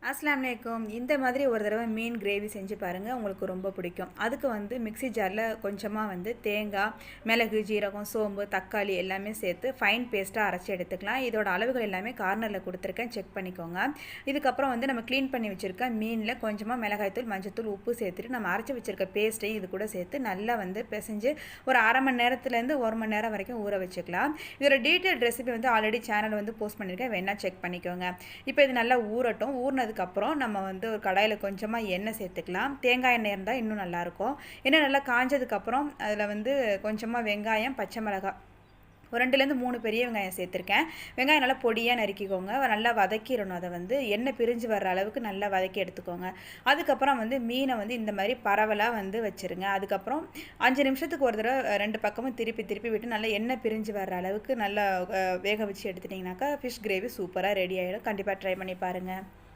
அஸ்ஸலாமு அலைக்கும். இந்த மாதிரி ஒரு தடவை மீன் கிரேவி செஞ்சு பாருங்கள், உங்களுக்கு ரொம்ப பிடிக்கும். அதுக்கு வந்து மிக்ஸி ஜாரில் கொஞ்சமாக வந்து தேங்காய், மிளகு, ஜீரகம், சோம்பு, தக்காளி எல்லாமே சேர்த்து ஃபைன் பேஸ்ட்டாக அரைச்சி எடுத்துக்கலாம். இதோட அளவுகள் எல்லாமே கார்னரில் கொடுத்துருக்கேன், செக் பண்ணிக்கோங்க. இதுக்கப்புறம் வந்து நம்ம க்ளீன் பண்ணி வச்சுருக்க மீனில் கொஞ்சமாக மிளகாய்த்தூள், மஞ்சத்தூள், உப்பு சேர்த்துட்டு நம்ம அரைச்சி வச்சுருக்க பேஸ்ட்டையும் இது கூட சேர்த்து நல்லா வந்து பிசைஞ்சு ஒரு அரை மணி நேரத்துலேருந்து 1 மணி நேரம் வரைக்கும் ஊற வச்சுக்கலாம். இதோட டீட்டெயில் ரெசிபி வந்து ஆல்ரெடி சேனல் வந்து போஸ்ட் பண்ணியிருக்கேன், வேணால் செக் பண்ணிக்கோங்க. இப்போ இது நல்லா ஊறட்டும். ஊறினதுக்கப்புறம் நம்ம வந்து ஒரு கடாயில் கொஞ்சமாக எண்ணெய் சேர்த்துக்கலாம். தேங்காய் எண்ணெய் இருந்தால் இன்னும் நல்லாயிருக்கும். எண்ணெய் நல்லா காஞ்சதுக்கப்புறம் அதில் வந்து கொஞ்சமாக வெங்காயம், பச்சை மிளகாய், ஒரு 2லேருந்து 3 பெரிய வெங்காயம் சேர்த்துருக்கேன். வெங்காயம் நல்லா பொடியாக நறுக்கிக்கோங்க. நல்லா வதக்கிடணும். அதை வந்து எண்ணெய் பிரிஞ்சு வர்ற அளவுக்கு நல்லா வதக்கி எடுத்துக்கோங்க. அதுக்கப்புறம் வந்து மீனை வந்து இந்த மாதிரி பரவலாக வந்து வச்சுருங்க. அதுக்கப்புறம் 5 நிமிஷத்துக்கு ஒரு தடவை 2 பக்கமும் திருப்பி விட்டு நல்லா எண்ணெய் பிரிஞ்சு வர்ற அளவுக்கு நல்லா வேக வச்சு எடுத்துட்டிங்கனாக்கா ஃபிஷ் கிரேவி சூப்பராக ரெடி ஆகிடும். கண்டிப்பாக ட்ரை பண்ணி பாருங்கள்.